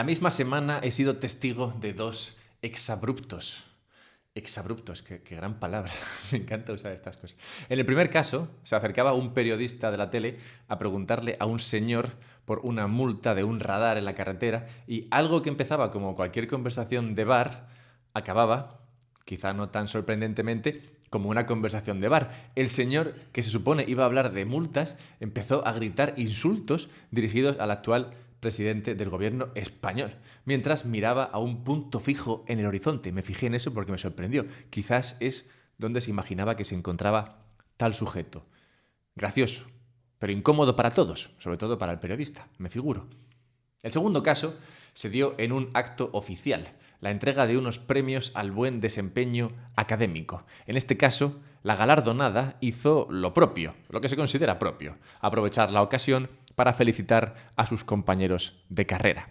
La misma semana he sido testigo de dos exabruptos. Exabruptos, qué gran palabra. Me encanta usar estas cosas. En el primer caso, se acercaba un periodista de la tele a preguntarle a un señor por una multa de un radar en la carretera y algo que empezaba como cualquier conversación de bar acababa, quizá no tan sorprendentemente, como una conversación de bar. El señor, que se supone iba a hablar de multas, empezó a gritar insultos dirigidos al actual presidente del gobierno español, mientras miraba a un punto fijo en el horizonte. Me fijé en eso porque me sorprendió. Quizás es donde se imaginaba que se encontraba tal sujeto. Gracioso, pero incómodo para todos, sobre todo para el periodista, me figuro. El segundo caso se dio en un acto oficial, la entrega de unos premios al buen desempeño académico. En este caso, la galardonada hizo lo propio, lo que se considera propio, aprovechar la ocasión para felicitar a sus compañeros de carrera.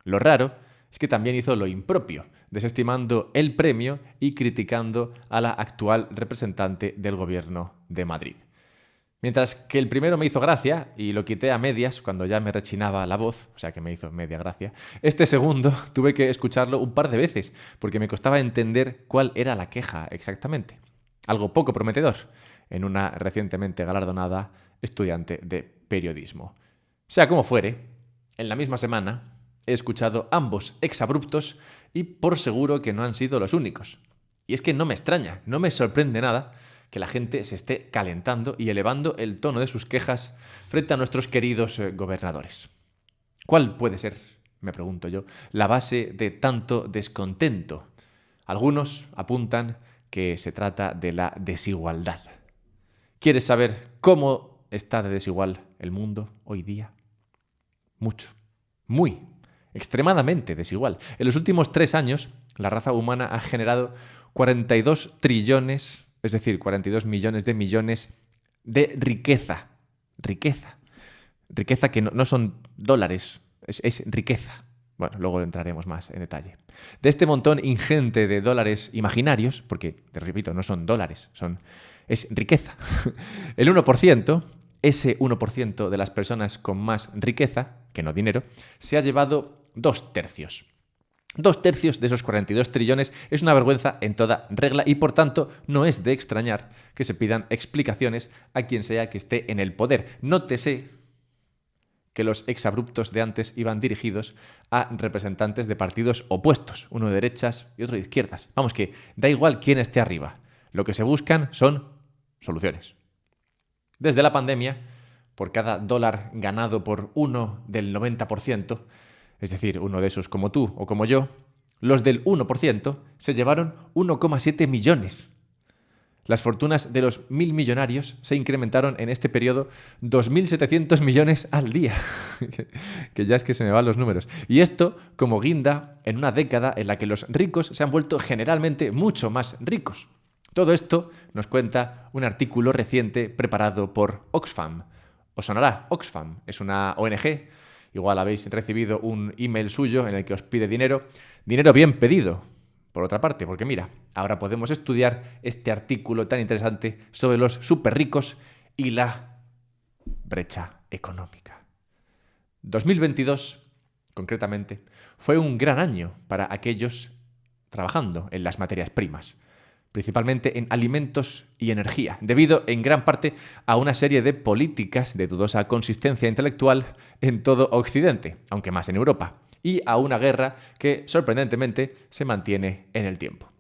Lo raro es que también hizo lo impropio, desestimando el premio y criticando a la actual representante del gobierno de Madrid. Mientras que el primero me hizo gracia y lo quité a medias cuando ya me rechinaba la voz, o sea que me hizo media gracia, este segundo tuve que escucharlo un par de veces porque me costaba entender cuál era la queja exactamente. Algo poco prometedor en una recientemente galardonada estudiante de periodismo. Sea como fuere, en la misma semana he escuchado ambos exabruptos y por seguro que no han sido los únicos. Y es que no me extraña, no me sorprende nada que la gente se esté calentando y elevando el tono de sus quejas frente a nuestros queridos gobernadores. ¿Cuál puede ser, me pregunto yo, la base de tanto descontento? Algunos apuntan que se trata de la desigualdad. ¿Quieres saber cómo está de desigual el mundo hoy día? Mucho. Muy. Extremadamente desigual. En los últimos 3 años, la raza humana ha generado 42 trillones, es decir, 42 millones de riqueza. Riqueza. Riqueza que no son dólares, es riqueza. Bueno, luego entraremos más en detalle. De este montón ingente de dólares imaginarios, porque, te repito, no son dólares, es riqueza. El 1%, ese 1% de las personas con más riqueza, que no dinero, se ha llevado 2/3. 2/3 de esos 42 trillones es una vergüenza en toda regla y, por tanto, no es de extrañar que se pidan explicaciones a quien sea que esté en el poder. Nótese que los exabruptos de antes iban dirigidos a representantes de partidos opuestos, uno de derechas y otro de izquierdas. Vamos, que da igual quién esté arriba. Lo que se buscan son soluciones. Desde la pandemia, por cada dólar ganado por uno del 90%, es decir, uno de esos como tú o como yo, los del 1% se llevaron 1,7 millones. Las fortunas de los 1.000 millonarios se incrementaron en este periodo 2.700 millones al día. Que ya es que se me van los números. Y esto como guinda en una década en la que los ricos se han vuelto generalmente mucho más ricos. Todo esto nos cuenta un artículo reciente preparado por Oxfam. Os sonará, Oxfam es una ONG. Igual habéis recibido un email suyo en el que os pide dinero. Dinero bien pedido, por otra parte, porque mira, ahora podemos estudiar este artículo tan interesante sobre los súper ricos y la brecha económica. 2022, concretamente, fue un gran año para aquellos trabajando en las materias primas, principalmente en alimentos y energía, debido en gran parte a una serie de políticas de dudosa consistencia intelectual en todo Occidente, aunque más en Europa, y a una guerra que, sorprendentemente, se mantiene en el tiempo.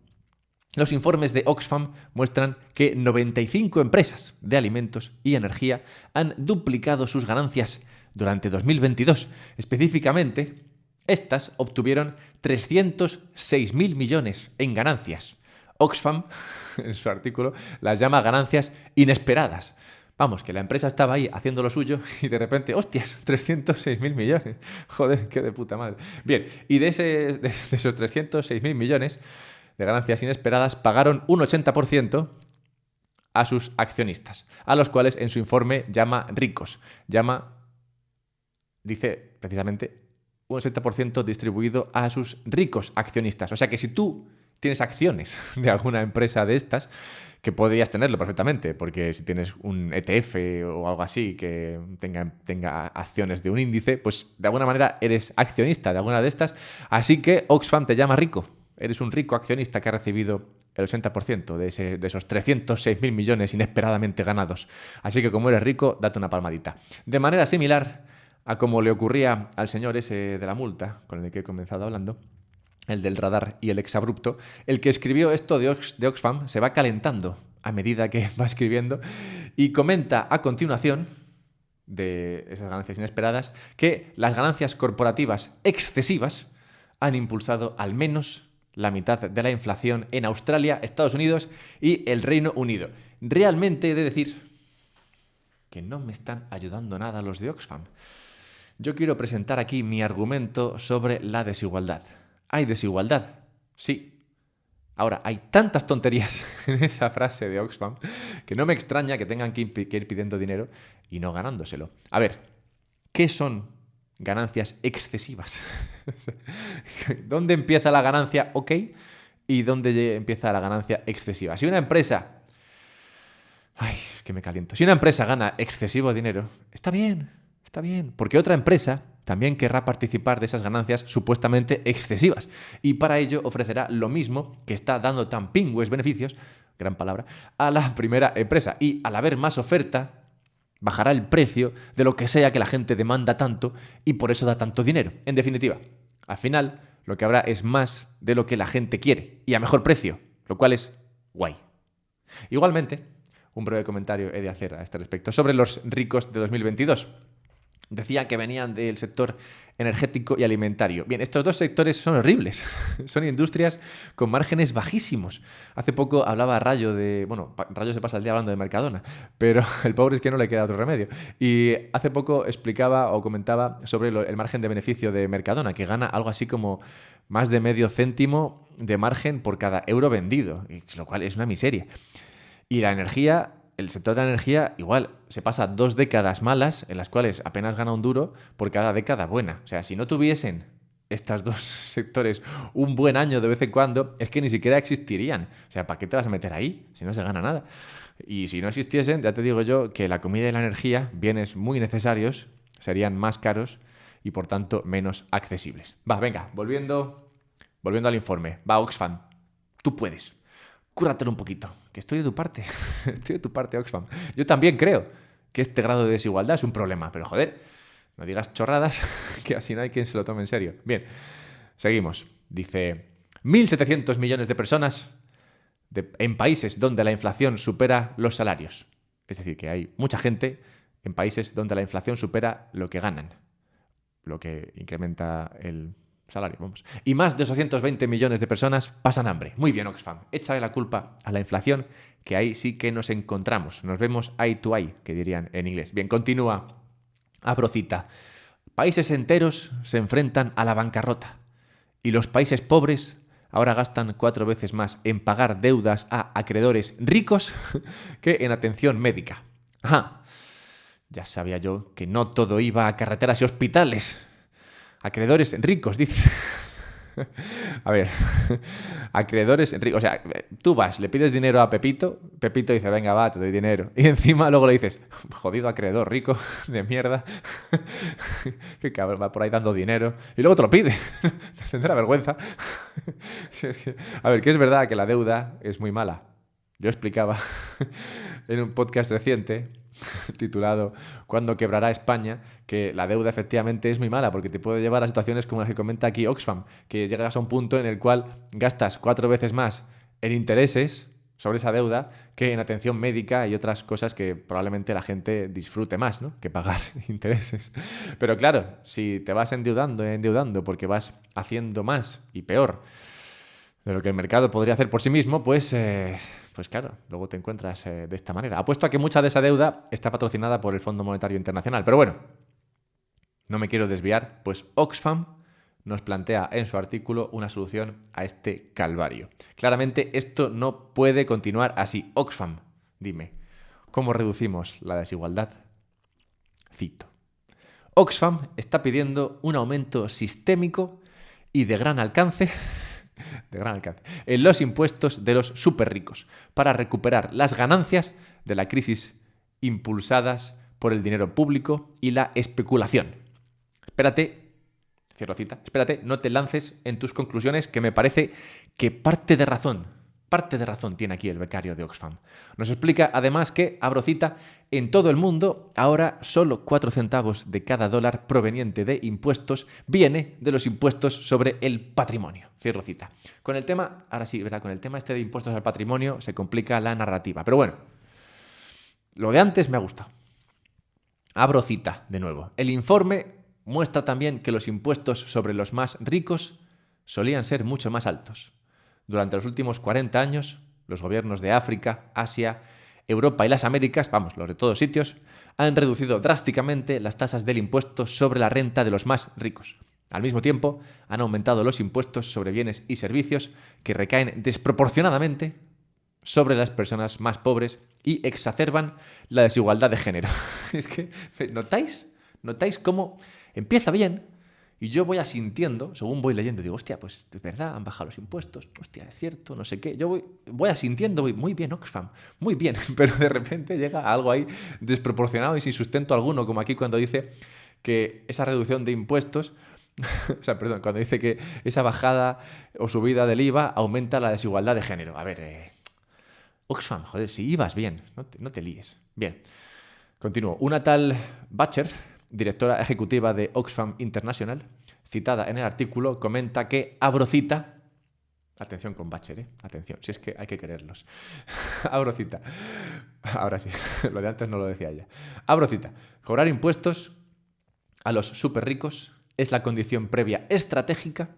Los informes de Oxfam muestran que 95 empresas de alimentos y energía han duplicado sus ganancias durante 2022. Específicamente, estas obtuvieron 306.000 millones en ganancias. Oxfam, en su artículo, las llama ganancias inesperadas. Vamos, que la empresa estaba ahí haciendo lo suyo y de repente, ¡hostias! 306.000 millones. Joder, qué de puta madre. Bien, y de esos 306.000 millones de ganancias inesperadas pagaron un 80% a sus accionistas, a los cuales en su informe llama ricos. Dice precisamente un 80% distribuido a sus ricos accionistas. O sea que si tú tienes acciones de alguna empresa de estas, que podrías tenerlo perfectamente, porque si tienes un ETF o algo así que tenga acciones de un índice, pues de alguna manera eres accionista de alguna de estas, así que Oxfam te llama rico. Eres un rico accionista que ha recibido el 80% de esos 306.000 millones inesperadamente ganados. Así que como eres rico, date una palmadita. De manera similar a como le ocurría al señor ese de la multa, con el que he comenzado hablando, el del radar y el exabrupto, el que escribió esto de Oxfam se va calentando a medida que va escribiendo y comenta a continuación de esas ganancias inesperadas que las ganancias corporativas excesivas han impulsado al menos la mitad de la inflación en Australia, Estados Unidos y el Reino Unido. Realmente he de decir que no me están ayudando nada los de Oxfam. Yo quiero presentar aquí mi argumento sobre la desigualdad. ¿Hay desigualdad? Sí. Ahora, hay tantas tonterías en esa frase de Oxfam que no me extraña que tengan que ir pidiendo dinero y no ganándoselo. A ver, ¿qué son ganancias excesivas? ¿Dónde empieza la ganancia ok y dónde empieza la ganancia excesiva? Si una empresa... Ay, es que me caliento. Si una empresa gana excesivo dinero, está bien, porque otra empresa también querrá participar de esas ganancias supuestamente excesivas y para ello ofrecerá lo mismo que está dando tan pingües beneficios, gran palabra, a la primera empresa y al haber más oferta bajará el precio de lo que sea que la gente demanda tanto y por eso da tanto dinero. En definitiva, al final lo que habrá es más de lo que la gente quiere y a mejor precio, lo cual es guay. Igualmente, un breve comentario he de hacer a este respecto sobre los ricos de 2022. Decía que venían del sector energético y alimentario. Bien, estos dos sectores son horribles. Son industrias con márgenes bajísimos. Hace poco hablaba Rayo de... Bueno, Rayo se pasa el día hablando de Mercadona, pero el pobre es que no le queda otro remedio. Y hace poco explicaba o comentaba sobre el margen de beneficio de Mercadona, que gana algo así como más de medio céntimo de margen por cada euro vendido, lo cual es una miseria. Y la energía... El sector de la energía igual se pasa 2 décadas malas en las cuales apenas gana un duro por cada década buena. O sea, si no tuviesen estos dos sectores un buen año de vez en cuando, es que ni siquiera existirían. O sea, ¿para qué te vas a meter ahí si no se gana nada? Y si no existiesen, ya te digo yo que la comida y la energía, bienes muy necesarios, serían más caros y por tanto menos accesibles. Va, venga, volviendo al informe. Va, Oxfam, tú puedes. Cúrratelo un poquito, que estoy de tu parte. Estoy de tu parte, Oxfam. Yo también creo que este grado de desigualdad es un problema, pero joder, no digas chorradas, que así no hay quien se lo tome en serio. Bien, seguimos. Dice, 1.700 millones de personas en países donde la inflación supera los salarios. Es decir, que hay mucha gente en países donde la inflación supera lo que ganan, lo que incrementa el salario, vamos. Y más de 820 millones de personas pasan hambre. Muy bien, Oxfam. Échale la culpa a la inflación, que ahí sí que nos encontramos. Nos vemos eye to eye, que dirían en inglés. Bien, continúa. Abro cita. Países enteros se enfrentan a la bancarrota. Y los países pobres ahora gastan 4 veces más en pagar deudas a acreedores ricos que en atención médica. Ajá. Ya sabía yo que no todo iba a carreteras y hospitales. Acreedores ricos, dice. A ver, acreedores ricos. O sea, tú vas, le pides dinero a Pepito, Pepito dice, venga, va, te doy dinero. Y encima luego le dices, jodido acreedor rico de mierda, que cabrón, va por ahí dando dinero. Y luego te lo pide. Te tendrá vergüenza. A ver, que es verdad que la deuda es muy mala. Yo explicaba en un podcast reciente titulado ¿Cuándo quebrará España?, que la deuda efectivamente es muy mala porque te puede llevar a situaciones como las que comenta aquí Oxfam, que llegas a un punto en el cual gastas 4 veces más en intereses sobre esa deuda que en atención médica y otras cosas que probablemente la gente disfrute más, ¿no?, que pagar intereses. Pero claro, si te vas endeudando porque vas haciendo más y peor de lo que el mercado podría hacer por sí mismo, pues claro, luego te encuentras de esta manera. Apuesto a que mucha de esa deuda está patrocinada por el Fondo Monetario Internacional. Pero bueno, no me quiero desviar, pues Oxfam nos plantea en su artículo una solución a este calvario. Claramente esto no puede continuar así. Oxfam, dime, ¿cómo reducimos la desigualdad? Cito. Oxfam está pidiendo un aumento sistémico y de gran alcance de gran alcance, en los impuestos de los súper ricos para recuperar las ganancias de la crisis impulsadas por el dinero público y la especulación. Espérate, cierro cita, espérate, no te lances en tus conclusiones, que me parece que parte de razón tiene aquí el becario de Oxfam. Nos explica además que, abro cita, en todo el mundo ahora solo 4 centavos de cada dólar proveniente de impuestos viene de los impuestos sobre el patrimonio. Cierro cita. Con el tema, ahora sí, ¿verdad? Con el tema este de impuestos al patrimonio se complica la narrativa. Pero bueno, lo de antes me ha gustado. Abro cita de nuevo. El informe muestra también que los impuestos sobre los más ricos solían ser mucho más altos. Durante los últimos 40 años, los gobiernos de África, Asia, Europa y las Américas, vamos, los de todos sitios, han reducido drásticamente las tasas del impuesto sobre la renta de los más ricos. Al mismo tiempo, han aumentado los impuestos sobre bienes y servicios que recaen desproporcionadamente sobre las personas más pobres y exacerban la desigualdad de género. Es que, ¿notáis? ¿Notáis cómo empieza bien? Y yo voy asintiendo, según voy leyendo, digo, hostia, pues de verdad han bajado los impuestos, hostia, es cierto, no sé qué. Yo voy asintiendo, voy, muy bien, Oxfam, muy bien, pero de repente llega algo ahí desproporcionado y sin sustento alguno, como aquí cuando dice que esa reducción de impuestos, o sea, perdón, cuando dice que esa bajada o subida del IVA aumenta la desigualdad de género. A ver, Oxfam, joder, si ibas bien, no te líes. Bien, continúo. Una tal Butcher, directora ejecutiva de Oxfam International, citada en el artículo, comenta que, abro cita, atención con Butcher, atención, si es que hay que quererlos, abro cita, ahora sí, lo de antes no lo decía ella, abro cita, cobrar impuestos a los súper ricos es la condición previa estratégica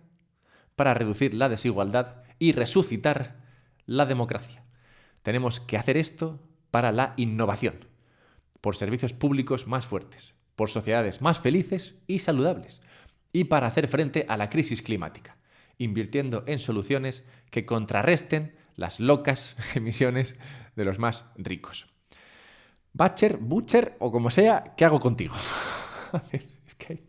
para reducir la desigualdad y resucitar la democracia. Tenemos que hacer esto para la innovación, por servicios públicos más fuertes, por sociedades más felices y saludables, y para hacer frente a la crisis climática, invirtiendo en soluciones que contrarresten las locas emisiones de los más ricos. Butcher o como sea, ¿qué hago contigo? Es que hay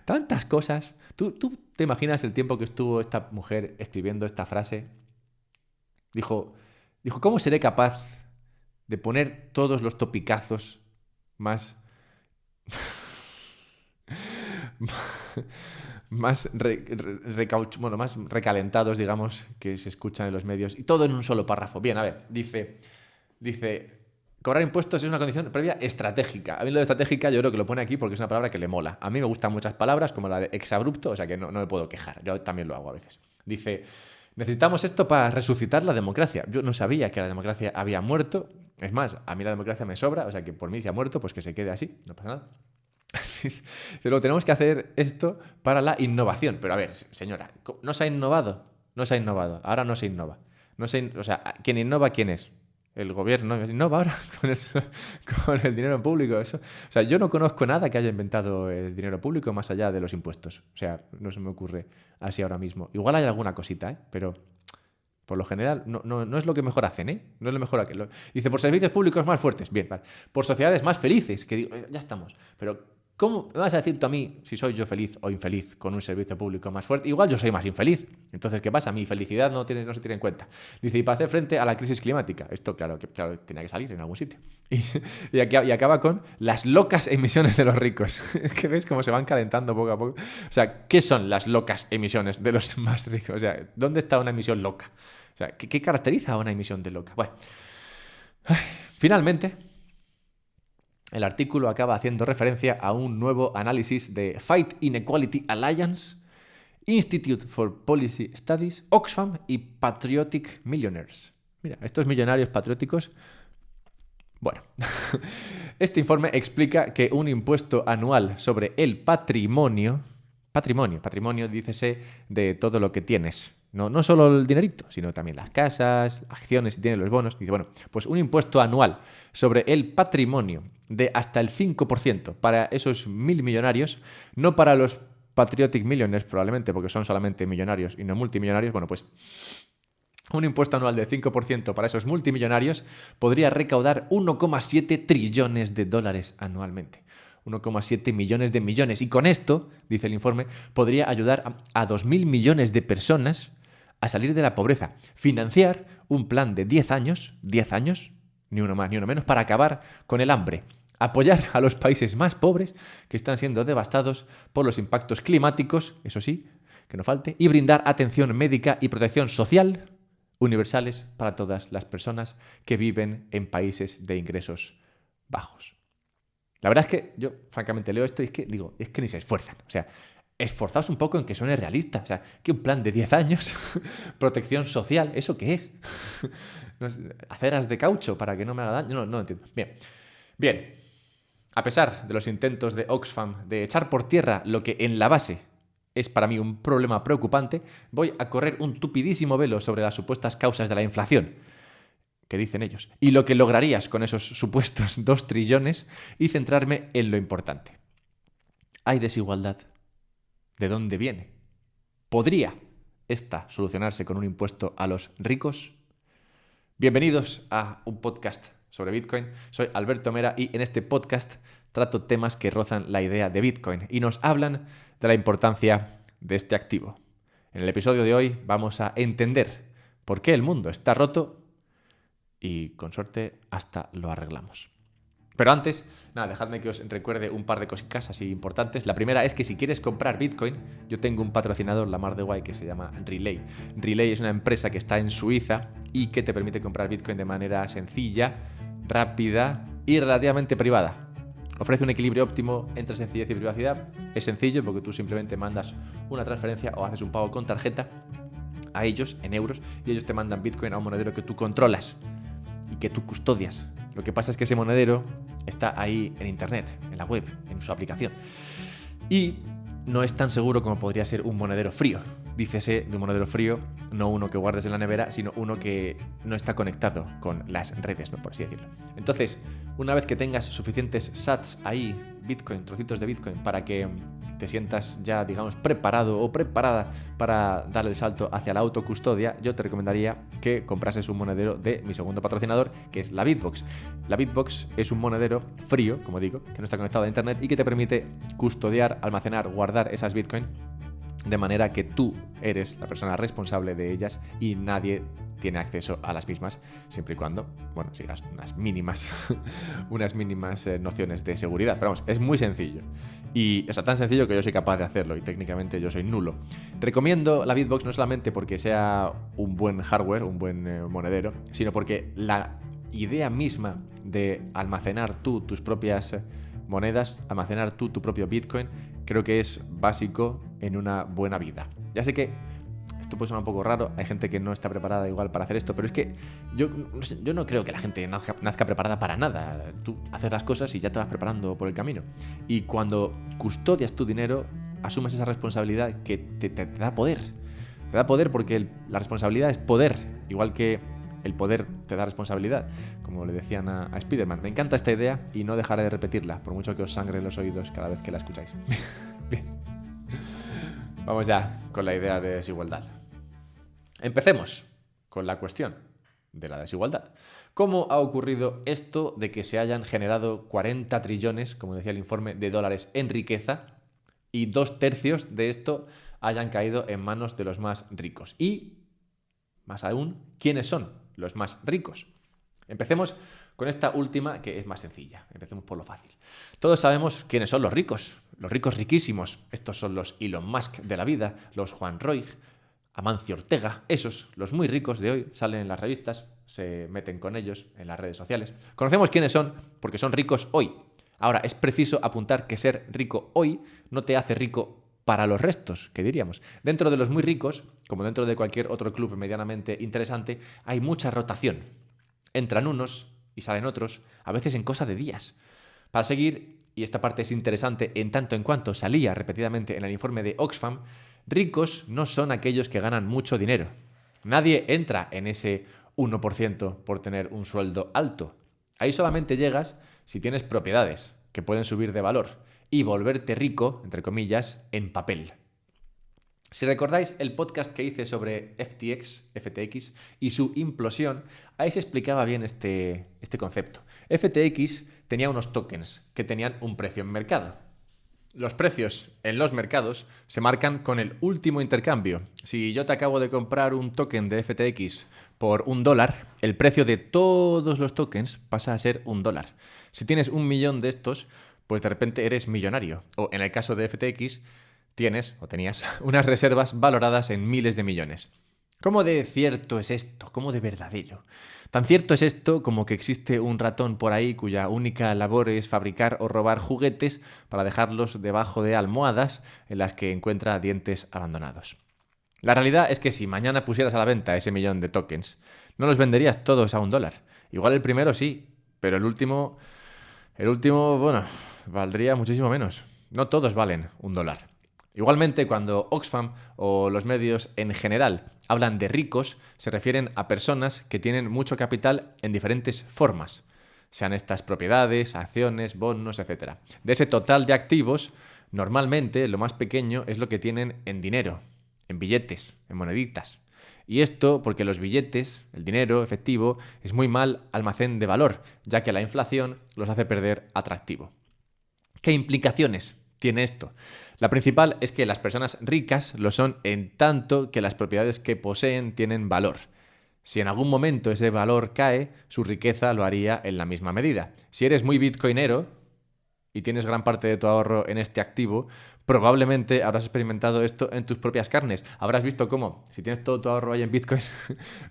tantas cosas. ¿Tú te imaginas el tiempo que estuvo esta mujer escribiendo esta frase? Dijo, ¿cómo seré capaz de poner todos los topicazos más más recalentados, digamos, que se escuchan en los medios, y todo en un solo párrafo? Bien, a ver, dice, cobrar impuestos es una condición previa estratégica. A mí lo de estratégica yo creo que lo pone aquí porque es una palabra que le mola. A mí me gustan muchas palabras, como la de exabrupto, o sea que no me puedo quejar. Yo también lo hago a veces. Dice, necesitamos esto para resucitar la democracia. Yo no sabía que la democracia había muerto. Es más, a mí la democracia me sobra, o sea que por mí si ha muerto, pues que se quede así, no pasa nada. Pero tenemos que hacer esto para la innovación. Pero a ver, señora, ¿no se ha innovado? No se ha innovado. Ahora no se innova. O sea, ¿quién innova quién es? El gobierno innova ahora con el dinero público. Eso. O sea, yo no conozco nada que haya inventado el dinero público más allá de los impuestos. O sea, no se me ocurre así ahora mismo. Igual hay alguna cosita, pero por lo general no es lo que mejor hacen, ¿eh? No es lo mejor. Dice, por servicios públicos más fuertes. Bien, vale. Por sociedades más felices. Que digo, ya estamos. Pero ¿cómo me vas a decir tú a mí si soy yo feliz o infeliz con un servicio público más fuerte? Igual yo soy más infeliz. Entonces, ¿qué pasa? Mi felicidad no se tiene en cuenta. Dice, y para hacer frente a la crisis climática. Esto, claro, tenía que salir en algún sitio. Y acaba con las locas emisiones de los ricos. Es que ves cómo se van calentando poco a poco. O sea, ¿qué son las locas emisiones de los más ricos? O sea, ¿dónde está una emisión loca? O sea, ¿qué caracteriza a una emisión de loca? Bueno, finalmente, el artículo acaba haciendo referencia a un nuevo análisis de Fight Inequality Alliance, Institute for Policy Studies, Oxfam y Patriotic Millionaires. Mira, estos millonarios patrióticos. Bueno, este informe explica que un impuesto anual sobre el patrimonio, dícese de todo lo que tienes. No solo el dinerito, sino también las casas, acciones, si tienes los bonos. Dice, bueno, pues un impuesto anual sobre el patrimonio de hasta el 5% para esos 1.000 millonarios, no para los Patriotic Millionaires probablemente, porque son solamente millonarios y no multimillonarios. Bueno, pues un impuesto anual del 5% para esos multimillonarios podría recaudar 1,7 trillones de dólares anualmente. 1,7 millones de millones. Y con esto, dice el informe, podría ayudar a 2.000 millones de personas a salir de la pobreza. Financiar un plan de 10 años, ni uno más ni uno menos, para acabar con el hambre. Apoyar a los países más pobres que están siendo devastados por los impactos climáticos, eso sí, que no falte, y brindar atención médica y protección social universales para todas las personas que viven en países de ingresos bajos. La verdad es que yo, francamente, leo esto y es que digo, es que ni se esfuerzan. O sea, esforzaos un poco en que suene realista. O sea, que un plan de 10 años, protección social, ¿eso qué es? No sé, aceras de caucho para que no me haga daño. No entiendo. Bien. A pesar de los intentos de Oxfam de echar por tierra lo que en la base es para mí un problema preocupante, voy a correr un tupidísimo velo sobre las supuestas causas de la inflación, que dicen ellos, y lo que lograrías con esos supuestos 2 trillones y centrarme en lo importante. ¿Hay desigualdad? ¿De dónde viene? ¿Podría esta solucionarse con un impuesto a los ricos? Bienvenidos a un podcast sobre Bitcoin. Soy Alberto Mera y en este podcast trato temas que rozan la idea de Bitcoin y nos hablan de la importancia de este activo. En el episodio de hoy vamos a entender por qué el mundo está roto y con suerte hasta lo arreglamos. Pero antes, dejadme que os recuerde un par de cositas así importantes. La primera es que si quieres comprar Bitcoin, yo tengo un patrocinador, la mar de guay, que se llama Relay. Relay es una empresa que está en Suiza y que te permite comprar Bitcoin de manera sencilla, rápida y relativamente privada. Ofrece un equilibrio óptimo entre sencillez y privacidad. Es sencillo porque tú simplemente mandas una transferencia o haces un pago con tarjeta a ellos en euros y ellos te mandan Bitcoin a un monedero que tú controlas y que tú custodias. Lo que pasa es que ese monedero está ahí en internet, en la web, en su aplicación. Y no es tan seguro como podría ser un monedero frío. Dícese de un monedero frío, no uno que guardes en la nevera, sino uno que no está conectado con las redes, ¿no? Por así decirlo. Entonces, una vez que tengas suficientes sats ahí, Bitcoin, trocitos de Bitcoin, para que te sientas ya, digamos, preparado o preparada para dar el salto hacia la autocustodia, yo te recomendaría que comprases un monedero de mi segundo patrocinador, que es la Bitbox. La Bitbox es un monedero frío, como digo, que no está conectado a internet y que te permite custodiar, almacenar, guardar esas Bitcoin de manera que tú eres la persona responsable de ellas y nadie tiene acceso a las mismas, siempre y cuando, sigas unas mínimas nociones de seguridad. Pero vamos, es muy sencillo. Y es tan sencillo que yo soy capaz de hacerlo y técnicamente yo soy nulo. Recomiendo la Bitbox no solamente porque sea un buen hardware, un buen monedero, sino porque la idea misma de almacenar tú tus propias monedas, almacenar tú tu propio Bitcoin, creo que es básico en una buena vida. Ya sé que esto puede sonar un poco raro, hay gente que no está preparada igual para hacer esto, pero es que yo no creo que la gente nazca preparada para nada. Tú haces las cosas y ya te vas preparando por el camino. Y cuando custodias tu dinero, asumes esa responsabilidad que te da poder. Te da poder porque la responsabilidad es poder, igual que el poder te da responsabilidad, como le decían a Spiderman. Me encanta esta idea y no dejaré de repetirla, por mucho que os sangre los oídos cada vez que la escucháis. Bien. Vamos ya con la idea de desigualdad. Empecemos con la cuestión de la desigualdad. ¿Cómo ha ocurrido esto de que se hayan generado 40 trillones, como decía el informe, de dólares en riqueza y 2/3 de esto hayan caído en manos de los más ricos? Y, más aún, ¿quiénes son los más ricos? Empecemos con esta última, que es más sencilla. Empecemos por lo fácil. Todos sabemos quiénes son los ricos riquísimos. Estos son los Elon Musk de la vida, los Juan Roig, Amancio Ortega. Esos, los muy ricos de hoy, salen en las revistas, se meten con ellos en las redes sociales. Conocemos quiénes son porque son ricos hoy. Ahora, es preciso apuntar que ser rico hoy no te hace rico para los restos, que diríamos. Dentro de los muy ricos, como dentro de cualquier otro club medianamente interesante, hay mucha rotación. Entran unos y salen otros, a veces en cosa de días. Para seguir, y esta parte es interesante en tanto en cuanto salía repetidamente en el informe de Oxfam, ricos no son aquellos que ganan mucho dinero. Nadie entra en ese 1% por tener un sueldo alto. Ahí solamente llegas si tienes propiedades que pueden subir de valor y volverte rico, entre comillas, en papel. Si recordáis el podcast que hice sobre FTX y su implosión, ahí se explicaba bien este concepto. FTX tenía unos tokens que tenían un precio en mercado. Los precios en los mercados se marcan con el último intercambio. Si yo te acabo de comprar un token de FTX por $1, el precio de todos los tokens pasa a ser $1. Si tienes 1 millón de estos, pues de repente eres millonario. O en el caso de FTX, tienes o tenías unas reservas valoradas en miles de millones. ¿Cómo de cierto es esto? ¿Cómo de verdadero? Tan cierto es esto como que existe un ratón por ahí cuya única labor es fabricar o robar juguetes para dejarlos debajo de almohadas en las que encuentra dientes abandonados. La realidad es que si mañana pusieras a la venta ese millón de tokens, no los venderías todos a $1. Igual el primero sí, pero el último, bueno, valdría muchísimo menos. No todos valen $1. Igualmente, cuando Oxfam o los medios en general hablan de ricos, se refieren a personas que tienen mucho capital en diferentes formas, sean estas propiedades, acciones, bonos, etc. De ese total de activos, normalmente lo más pequeño es lo que tienen en dinero, en billetes, en moneditas. Y esto porque los billetes, el dinero efectivo, es muy mal almacén de valor, ya que la inflación los hace perder atractivo. ¿Qué implicaciones tiene esto? La principal es que las personas ricas lo son en tanto que las propiedades que poseen tienen valor. Si en algún momento ese valor cae, su riqueza lo haría en la misma medida. Si eres muy bitcoinero y tienes gran parte de tu ahorro en este activo, probablemente habrás experimentado esto en tus propias carnes. Habrás visto cómo, si tienes todo tu ahorro ahí en Bitcoin,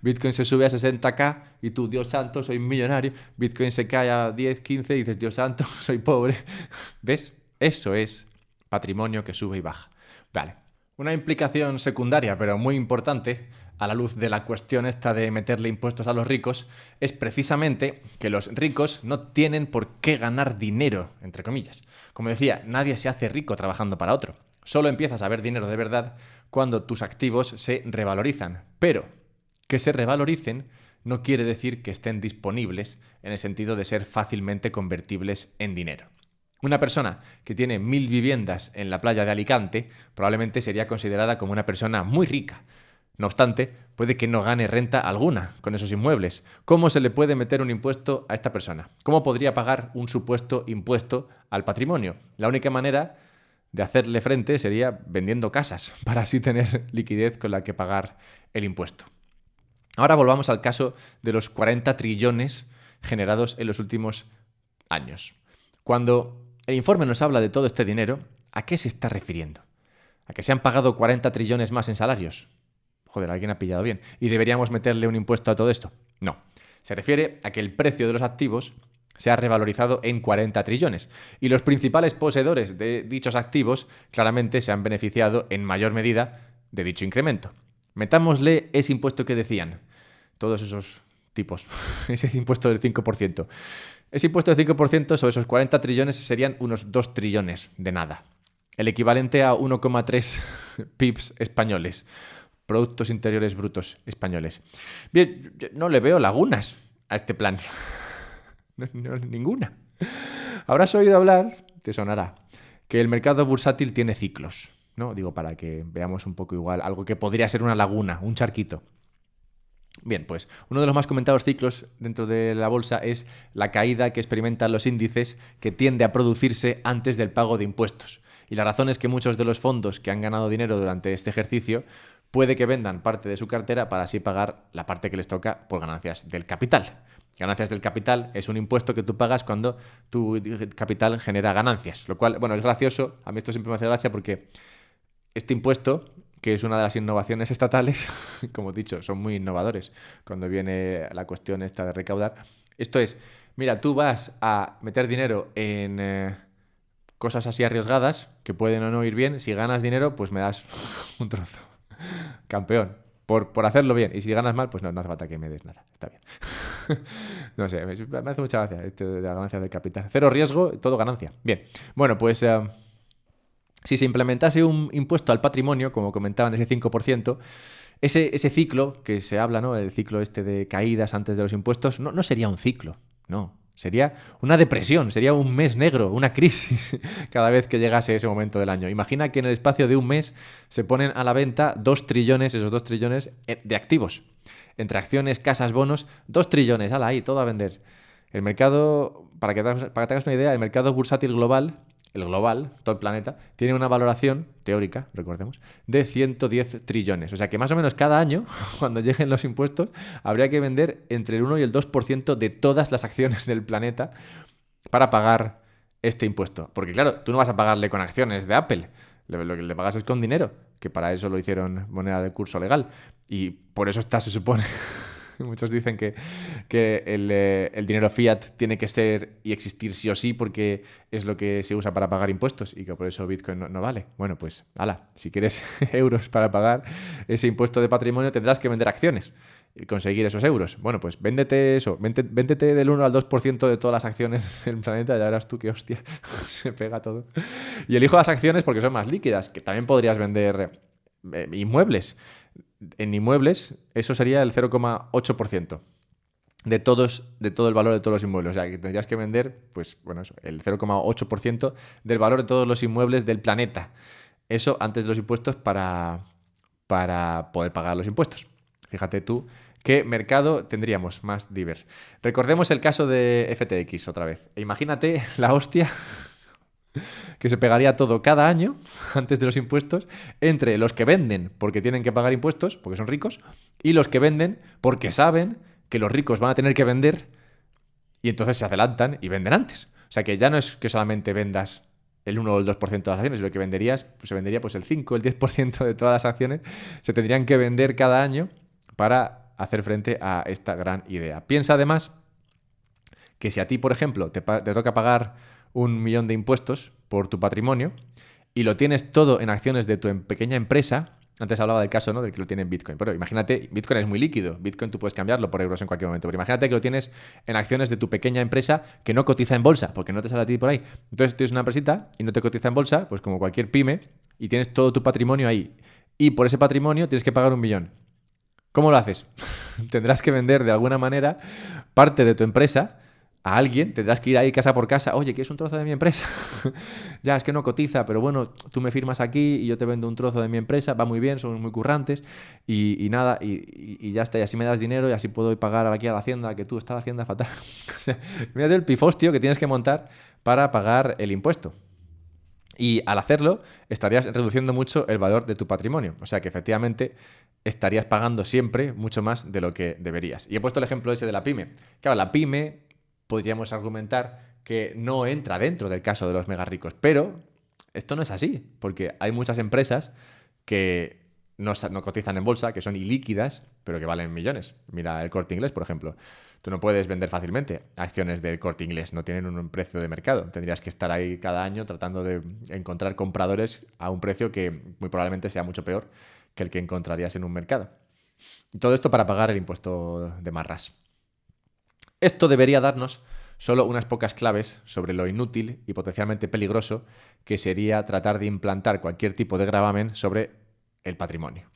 Bitcoin se sube a 60.000 y tú, Dios santo, soy millonario. Bitcoin se cae a 10, 15 y dices, Dios santo, soy pobre. ¿Ves? Eso es patrimonio que sube y baja. Vale. Una implicación secundaria, pero muy importante, a la luz de la cuestión esta de meterle impuestos a los ricos, es precisamente que los ricos no tienen por qué ganar dinero, entre comillas. Como decía, nadie se hace rico trabajando para otro. Solo empiezas a ver dinero de verdad cuando tus activos se revalorizan. Pero que se revaloricen no quiere decir que estén disponibles en el sentido de ser fácilmente convertibles en dinero. Una persona que tiene 1000 viviendas en la playa de Alicante probablemente sería considerada como una persona muy rica. No obstante, puede que no gane renta alguna con esos inmuebles. ¿Cómo se le puede meter un impuesto a esta persona? ¿Cómo podría pagar un supuesto impuesto al patrimonio? La única manera de hacerle frente sería vendiendo casas para así tener liquidez con la que pagar el impuesto. Ahora volvamos al caso de los 40 trillones generados en los últimos años. Cuando el informe nos habla de todo este dinero, ¿a qué se está refiriendo? ¿A que se han pagado 40 trillones más en salarios? Joder, alguien ha pillado bien. ¿Y deberíamos meterle un impuesto a todo esto? No. Se refiere a que el precio de los activos se ha revalorizado en 40 trillones. Y los principales poseedores de dichos activos claramente se han beneficiado en mayor medida de dicho incremento. Metámosle ese impuesto que decían todos esos tipos, ese impuesto del 5%. Ese impuesto del 5% sobre esos 40 trillones serían unos 2 trillones de nada. El equivalente a 1,3 PIBs españoles. Productos Interiores Brutos españoles. Bien, yo no le veo lagunas a este plan. No, ninguna. Habrás oído hablar, te sonará, que el mercado bursátil tiene ciclos, ¿no? Digo, para que veamos un poco igual algo que podría ser una laguna, un charquito. Bien, pues uno de los más comentados ciclos dentro de la bolsa es la caída que experimentan los índices que tiende a producirse antes del pago de impuestos. Y la razón es que muchos de los fondos que han ganado dinero durante este ejercicio puede que vendan parte de su cartera para así pagar la parte que les toca por ganancias del capital. Ganancias del capital es un impuesto que tú pagas cuando tu capital genera ganancias, lo cual, bueno, es gracioso. A mí esto siempre me hace gracia porque este impuesto, que es una de las innovaciones estatales, como he dicho, son muy innovadores cuando viene la cuestión esta de recaudar. Esto es, mira, tú vas a meter dinero en cosas así arriesgadas que pueden o no ir bien. Si ganas dinero, pues me das un trozo. Campeón. Por hacerlo bien. Y si ganas mal, pues no hace falta que me des nada. Está bien. No sé, me hace mucha gracia esto de la ganancia del capital. Cero riesgo, todo ganancia. Bien. Bueno, pues si se implementase un impuesto al patrimonio, como comentaban, ese 5%, ese ciclo que se habla, ¿no? El ciclo este de caídas antes de los impuestos, no sería un ciclo, no. Sería una depresión, sería un mes negro, una crisis cada vez que llegase ese momento del año. Imagina que en el espacio de un mes se ponen a la venta 2 trillones, esos 2 trillones de activos. Entre acciones, casas, bonos, 2 trillones, ala ahí, todo a vender. El mercado, para que te hagas una idea, el mercado bursátil global el global, todo el planeta, tiene una valoración teórica, recordemos, de 110 trillones. O sea que más o menos cada año, cuando lleguen los impuestos, habría que vender entre el 1 y el 2% de todas las acciones del planeta para pagar este impuesto. Porque claro, tú no vas a pagarle con acciones de Apple, lo que le pagas es con dinero, que para eso lo hicieron moneda de curso legal. Y por eso está, se supone. Muchos dicen que el dinero fiat tiene que ser y existir sí o sí porque es lo que se usa para pagar impuestos y que por eso Bitcoin no vale. Bueno, pues, ala, si quieres euros para pagar ese impuesto de patrimonio tendrás que vender acciones y conseguir esos euros. Bueno, pues véndete eso, véndete del 1 al 2% de todas las acciones del planeta, ya verás tú qué hostia se pega todo. Y elijo las acciones porque son más líquidas, que también podrías vender inmuebles. En inmuebles, eso sería el 0,8% de todo el valor de todos los inmuebles. O sea, que tendrías que vender, pues, bueno, eso, el 0,8% del valor de todos los inmuebles del planeta. Eso antes de los impuestos para poder pagar los impuestos. Fíjate tú qué mercado tendríamos más divers. Recordemos el caso de FTX otra vez. E imagínate la hostia que se pegaría todo cada año, antes de los impuestos, entre los que venden porque tienen que pagar impuestos, porque son ricos, y los que venden porque saben que los ricos van a tener que vender y entonces se adelantan y venden antes. O sea que ya no es que solamente vendas el 1 o el 2% de las acciones, lo que venderías, pues se vendería pues el 5 o el 10% de todas las acciones, se tendrían que vender cada año para hacer frente a esta gran idea. Piensa además que si a ti, por ejemplo, te toca pagar 1 millón de impuestos por tu patrimonio y lo tienes todo en acciones de tu pequeña empresa, antes hablaba del caso, ¿no?, del que lo tiene en Bitcoin, pero imagínate, Bitcoin es muy líquido, Bitcoin tú puedes cambiarlo por euros en cualquier momento, pero imagínate que lo tienes en acciones de tu pequeña empresa que no cotiza en bolsa, porque no te sale a ti por ahí. Entonces tienes una empresita y no te cotiza en bolsa, pues como cualquier pyme, y tienes todo tu patrimonio ahí. Y por ese patrimonio tienes que pagar 1 millón. ¿Cómo lo haces? Tendrás que vender de alguna manera parte de tu empresa a alguien, tendrás que ir ahí casa por casa. Oye, ¿quieres un trozo de mi empresa? Ya, es que no cotiza, pero bueno, tú me firmas aquí y yo te vendo un trozo de mi empresa, va muy bien, somos muy currantes y nada, y ya está, y así me das dinero y así puedo pagar aquí a la hacienda, que tú estás la hacienda fatal. O sea, mírate el pifostio que tienes que montar para pagar el impuesto. Y al hacerlo, estarías reduciendo mucho el valor de tu patrimonio. O sea que efectivamente estarías pagando siempre mucho más de lo que deberías. Y he puesto el ejemplo ese de la pyme. Claro, la pyme podríamos argumentar que no entra dentro del caso de los mega ricos, pero esto no es así, porque hay muchas empresas que no cotizan en bolsa, que son ilíquidas, pero que valen millones. Mira el Corte Inglés, por ejemplo. Tú no puedes vender fácilmente acciones del Corte Inglés, no tienen un precio de mercado. Tendrías que estar ahí cada año tratando de encontrar compradores a un precio que muy probablemente sea mucho peor que el que encontrarías en un mercado. Y todo esto para pagar el impuesto de marras. Esto debería darnos solo unas pocas claves sobre lo inútil y potencialmente peligroso que sería tratar de implantar cualquier tipo de gravamen sobre el patrimonio.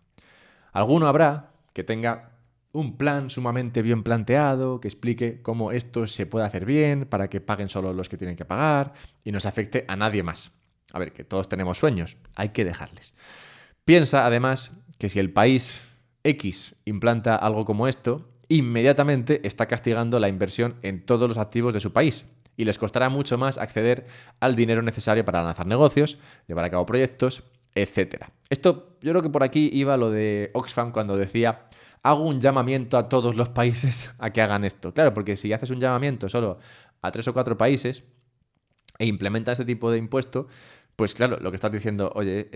Alguno habrá que tenga un plan sumamente bien planteado, que explique cómo esto se puede hacer bien, para que paguen solo los que tienen que pagar y no se afecte a nadie más. A ver, que todos tenemos sueños, hay que dejarles. Piensa además que si el país X implanta algo como esto, inmediatamente está castigando la inversión en todos los activos de su país y les costará mucho más acceder al dinero necesario para lanzar negocios, llevar a cabo proyectos, etc. Esto, yo creo que por aquí iba lo de Oxfam cuando decía: hago un llamamiento a todos los países a que hagan esto. Claro, porque si haces un llamamiento solo a 3 o 4 países e implementas este tipo de impuesto, pues claro, lo que estás diciendo, oye,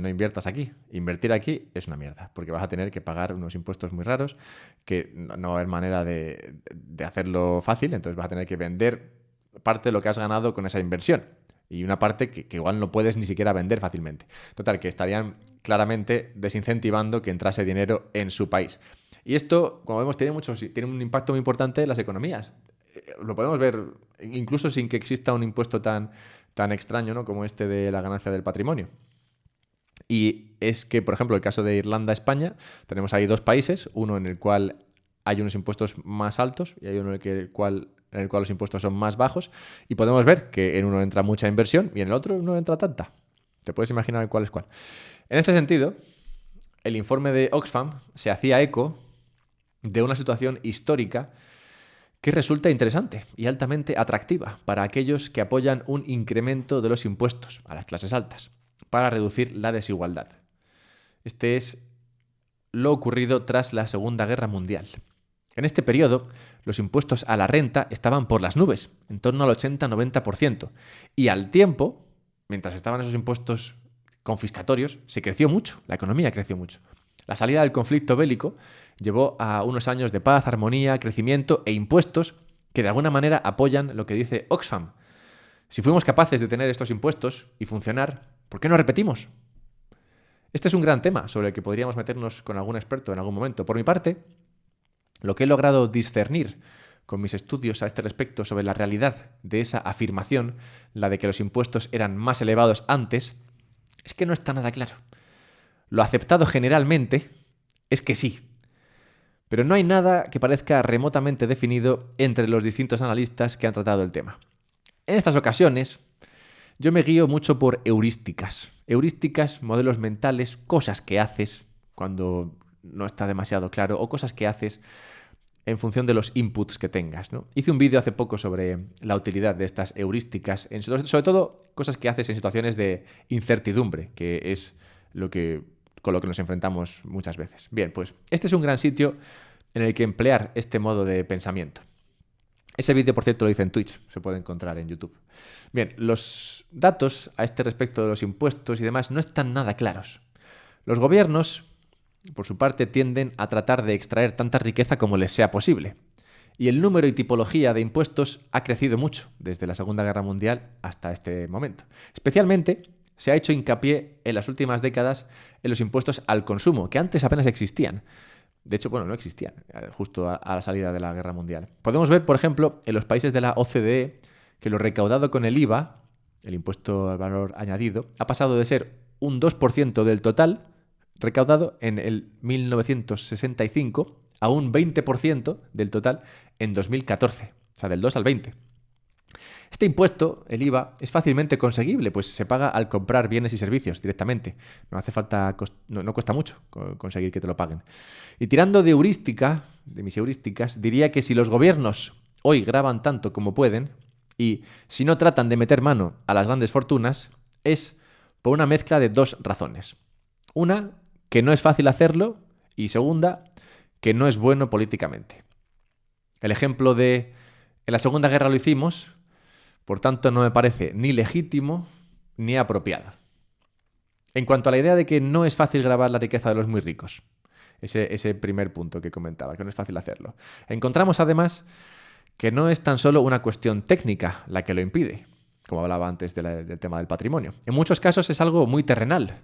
no inviertas aquí. Invertir aquí es una mierda, porque vas a tener que pagar unos impuestos muy raros, que no va a haber manera de hacerlo fácil, entonces vas a tener que vender parte de lo que has ganado con esa inversión. Y una parte que igual no puedes ni siquiera vender fácilmente. Total, que estarían claramente desincentivando que entrase dinero en su país. Y esto, como vemos, tiene un impacto muy importante en las economías. Lo podemos ver incluso sin que exista un impuesto tan extraño, ¿no?, como este de la ganancia del patrimonio. Y es que, por ejemplo, el caso de Irlanda-España, tenemos ahí 2 países, uno en el cual hay unos impuestos más altos y hay uno en el cual los impuestos son más bajos, y podemos ver que en uno entra mucha inversión y en el otro no entra tanta. Te puedes imaginar cuál es cuál. En este sentido, el informe de Oxfam se hacía eco de una situación histórica que resulta interesante y altamente atractiva para aquellos que apoyan un incremento de los impuestos a las clases altas para reducir la desigualdad. Este es lo ocurrido tras la Segunda Guerra Mundial. En este periodo, los impuestos a la renta estaban por las nubes, en torno al 80-90%, y al tiempo, mientras estaban esos impuestos confiscatorios, se creció mucho, la economía creció mucho. La salida del conflicto bélico llevó a unos años de paz, armonía, crecimiento e impuestos que de alguna manera apoyan lo que dice Oxfam. Si fuimos capaces de tener estos impuestos y funcionar, ¿por qué no repetimos? Este es un gran tema sobre el que podríamos meternos con algún experto en algún momento. Por mi parte, lo que he logrado discernir con mis estudios a este respecto sobre la realidad de esa afirmación, la de que los impuestos eran más elevados antes, es que no está nada claro. Lo aceptado generalmente es que sí, pero no hay nada que parezca remotamente definido entre los distintos analistas que han tratado el tema. En estas ocasiones, yo me guío mucho por heurísticas. Heurísticas, modelos mentales, cosas que haces cuando no está demasiado claro o cosas que haces en función de los inputs que tengas, ¿no? Hice un vídeo hace poco sobre la utilidad de estas heurísticas, sobre todo cosas que haces en situaciones de incertidumbre, que es con lo que nos enfrentamos muchas veces. Bien, pues este es un gran sitio en el que emplear este modo de pensamiento. Ese vídeo, por cierto, lo hice en Twitch, se puede encontrar en YouTube. Bien, los datos a este respecto de los impuestos y demás no están nada claros. Los gobiernos, por su parte, tienden a tratar de extraer tanta riqueza como les sea posible. Y el número y tipología de impuestos ha crecido mucho desde la Segunda Guerra Mundial hasta este momento. Especialmente se ha hecho hincapié en las últimas décadas en los impuestos al consumo, que antes apenas existían. De hecho, no existían justo a la salida de la Guerra Mundial. Podemos ver, por ejemplo, en los países de la OCDE que lo recaudado con el IVA, el impuesto al valor añadido, ha pasado de ser un 2% del total recaudado en el 1965 a un 20% del total en 2014, o sea, del 2 al 20. Este impuesto, el IVA, es fácilmente conseguible, pues se paga al comprar bienes y servicios directamente. No hace falta, no cuesta mucho conseguir que te lo paguen. Y tirando de mis heurísticas, diría que si los gobiernos hoy graban tanto como pueden y si no tratan de meter mano a las grandes fortunas, es por una mezcla de dos razones. Una, que no es fácil hacerlo, y segunda, que no es bueno políticamente. El ejemplo de en la Segunda Guerra lo hicimos, por tanto no me parece ni legítimo ni apropiado. En cuanto a la idea de que no es fácil grabar la riqueza de los muy ricos, ese primer punto que comentaba, que no es fácil hacerlo, encontramos además que no es tan solo una cuestión técnica la que lo impide, como hablaba antes del tema del patrimonio. En muchos casos es algo muy terrenal.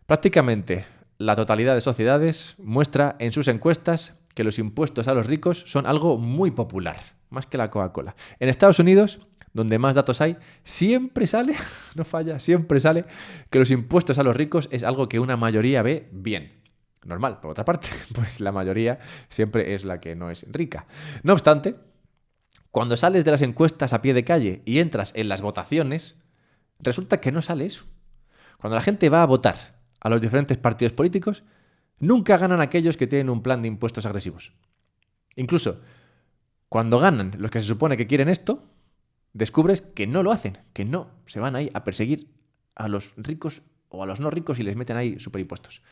Prácticamente la totalidad de sociedades muestra en sus encuestas que los impuestos a los ricos son algo muy popular, más que la Coca-Cola. En Estados Unidos, donde más datos hay, siempre sale, no falla, siempre sale que los impuestos a los ricos es algo que una mayoría ve bien. Normal, por otra parte, pues la mayoría siempre es la que no es rica. No obstante, cuando sales de las encuestas a pie de calle y entras en las votaciones, resulta que no sale eso. Cuando la gente va a votar a los diferentes partidos políticos, nunca ganan aquellos que tienen un plan de impuestos agresivos. Incluso cuando ganan los que se supone que quieren esto, descubres que no lo hacen, que no, se van ahí a perseguir a los ricos o a los no ricos y les meten ahí superimpuestos.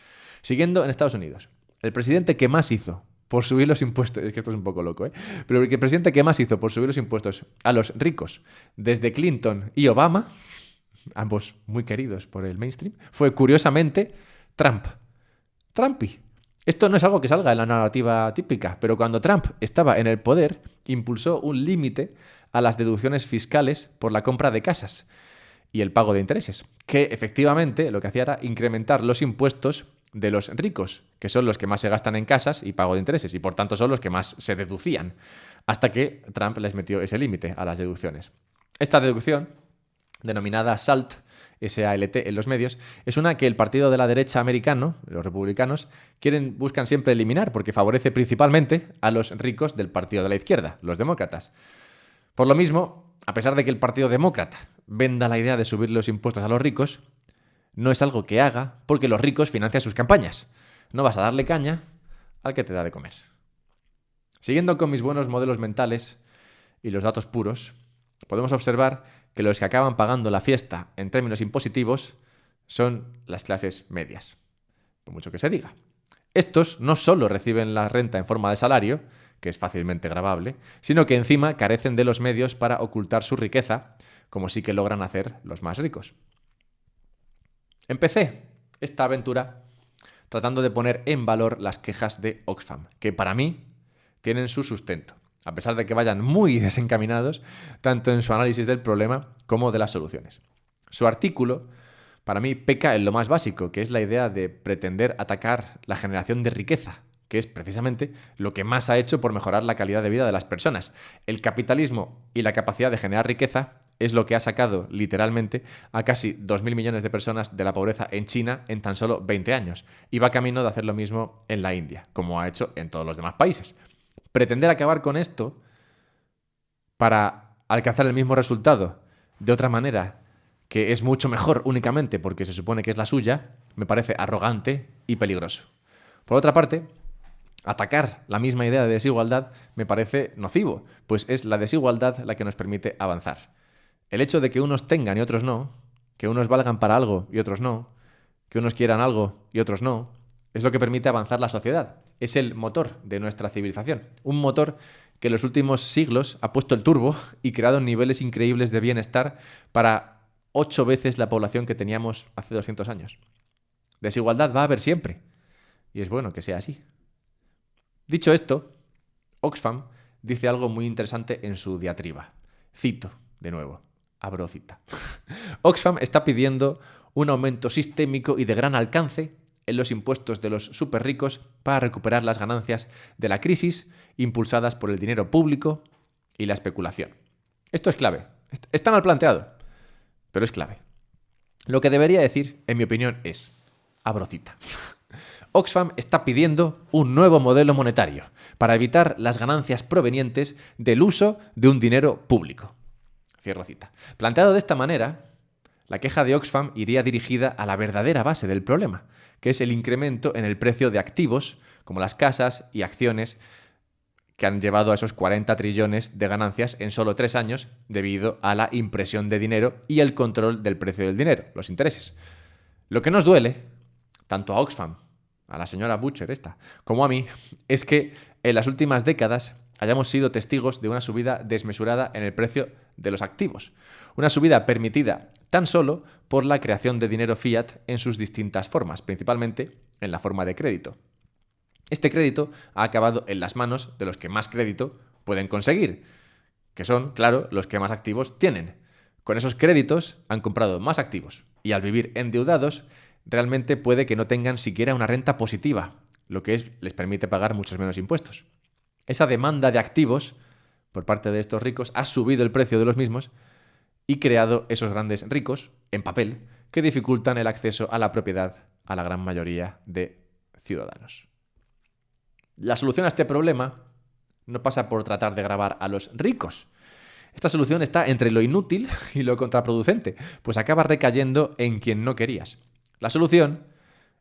Siguiendo en Estados Unidos, el presidente que más hizo por subir los impuestos, es que esto es un poco loco, pero el presidente que más hizo por subir los impuestos a los ricos desde Clinton y Obama, ambos muy queridos por el mainstream, fue curiosamente Trump. Trumpy. Esto no es algo que salga en la narrativa típica, pero cuando Trump estaba en el poder, impulsó un límite a las deducciones fiscales por la compra de casas y el pago de intereses, que efectivamente lo que hacía era incrementar los impuestos de los ricos, que son los que más se gastan en casas y pago de intereses, y por tanto son los que más se deducían, hasta que Trump les metió ese límite a las deducciones. Esta deducción, denominada SALT, S-A-L-T en los medios, es una que el partido de la derecha americano, los republicanos, buscan siempre eliminar porque favorece principalmente a los ricos del partido de la izquierda, los demócratas. Por lo mismo, a pesar de que el partido demócrata venda la idea de subir los impuestos a los ricos, no es algo que haga porque los ricos financian sus campañas. No vas a darle caña al que te da de comer. Siguiendo con mis buenos modelos mentales y los datos puros, podemos observar que los que acaban pagando la fiesta en términos impositivos son las clases medias, por mucho que se diga. Estos no solo reciben la renta en forma de salario, que es fácilmente gravable, sino que encima carecen de los medios para ocultar su riqueza, como sí que logran hacer los más ricos. Empecé esta aventura tratando de poner en valor las quejas de Oxfam, que para mí tienen su sustento, a pesar de que vayan muy desencaminados tanto en su análisis del problema como de las soluciones. Su artículo, para mí, peca en lo más básico, que es la idea de pretender atacar la generación de riqueza, que es precisamente lo que más ha hecho por mejorar la calidad de vida de las personas. El capitalismo y la capacidad de generar riqueza es lo que ha sacado literalmente a casi 2.000 millones de personas de la pobreza en China en tan solo 20 años. Y va camino de hacer lo mismo en la India, como ha hecho en todos los demás países. Pretender acabar con esto para alcanzar el mismo resultado de otra manera, que es mucho mejor únicamente porque se supone que es la suya, me parece arrogante y peligroso. Por otra parte, atacar la misma idea de desigualdad me parece nocivo, pues es la desigualdad la que nos permite avanzar. El hecho de que unos tengan y otros no, que unos valgan para algo y otros no, que unos quieran algo y otros no, es lo que permite avanzar la sociedad. Es el motor de nuestra civilización. Un motor que en los últimos siglos ha puesto el turbo y creado niveles increíbles de bienestar para 8 veces la población que teníamos hace 200 años. Desigualdad va a haber siempre. Y es bueno que sea así. Dicho esto, Oxfam dice algo muy interesante en su diatriba. Cito, de nuevo, abro cita. Oxfam está pidiendo un aumento sistémico y de gran alcance en los impuestos de los superricos para recuperar las ganancias de la crisis impulsadas por el dinero público y la especulación. Esto es clave. Está mal planteado, pero es clave. Lo que debería decir, en mi opinión, es, abro cita. Oxfam está pidiendo un nuevo modelo monetario para evitar las ganancias provenientes del uso de un dinero público. Cierro cita. Planteado de esta manera, la queja de Oxfam iría dirigida a la verdadera base del problema, que es el incremento en el precio de activos, como las casas y acciones, que han llevado a esos 40 trillones de ganancias en solo 3 años debido a la impresión de dinero y el control del precio del dinero, los intereses. Lo que nos duele, tanto a Oxfam, a la señora Butcher esta, como a mí, es que en las últimas décadas hayamos sido testigos de una subida desmesurada en el precio de los activos. Una subida permitida tan solo por la creación de dinero fiat en sus distintas formas, principalmente en la forma de crédito. Este crédito ha acabado en las manos de los que más crédito pueden conseguir, que son, claro, los que más activos tienen. Con esos créditos han comprado más activos y al vivir endeudados realmente puede que no tengan siquiera una renta positiva, lo que les permite pagar muchos menos impuestos. Esa demanda de activos por parte de estos ricos ha subido el precio de los mismos y creado esos grandes ricos, en papel, que dificultan el acceso a la propiedad a la gran mayoría de ciudadanos. La solución a este problema no pasa por tratar de gravar a los ricos. Esta solución está entre lo inútil y lo contraproducente, pues acaba recayendo en quien no querías. La solución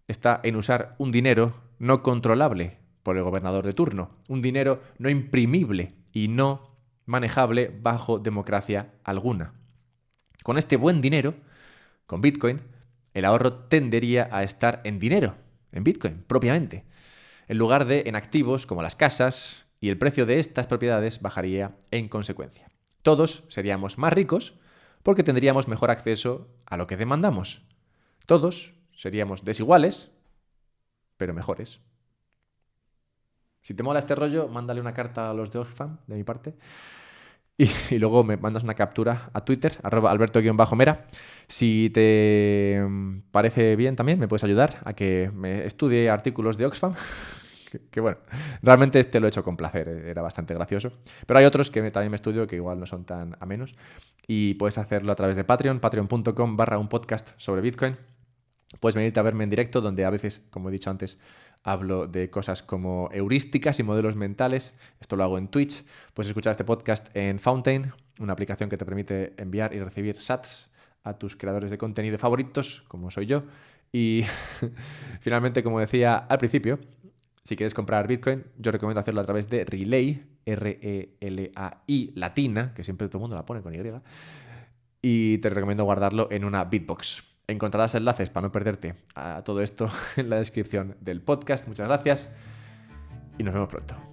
está en usar un dinero no controlable por el gobernador de turno, un dinero no imprimible y no manejable bajo democracia alguna. Con este buen dinero, con Bitcoin, el ahorro tendería a estar en dinero, en Bitcoin, propiamente, en lugar de en activos como las casas, y el precio de estas propiedades bajaría en consecuencia. Todos seríamos más ricos porque tendríamos mejor acceso a lo que demandamos. Todos seríamos desiguales, pero mejores. Si te mola este rollo, mándale una carta a los de Oxfam, de mi parte, y luego me mandas una captura a Twitter, @alberto_mera. Si te parece bien también, me puedes ayudar a que me estudie artículos de Oxfam. que bueno, realmente este lo he hecho con placer, era bastante gracioso. Pero hay otros que también me estudio que igual no son tan amenos. Y puedes hacerlo a través de Patreon, patreon.com/un podcast sobre Bitcoin. Puedes venirte a verme en directo, donde a veces, como he dicho antes, hablo de cosas como heurísticas y modelos mentales. Esto lo hago en Twitch. Puedes escuchar este podcast en Fountain, una aplicación que te permite enviar y recibir sats a tus creadores de contenido favoritos, como soy yo. Y finalmente, como decía al principio, Si quieres comprar Bitcoin, yo recomiendo hacerlo a través de Relay, R-E-L-A-I, latina, que siempre todo el mundo la pone con Y, y te recomiendo guardarlo en una Bitbox. Encontrarás enlaces para no perderte a todo esto en la descripción del podcast. Muchas gracias y nos vemos pronto.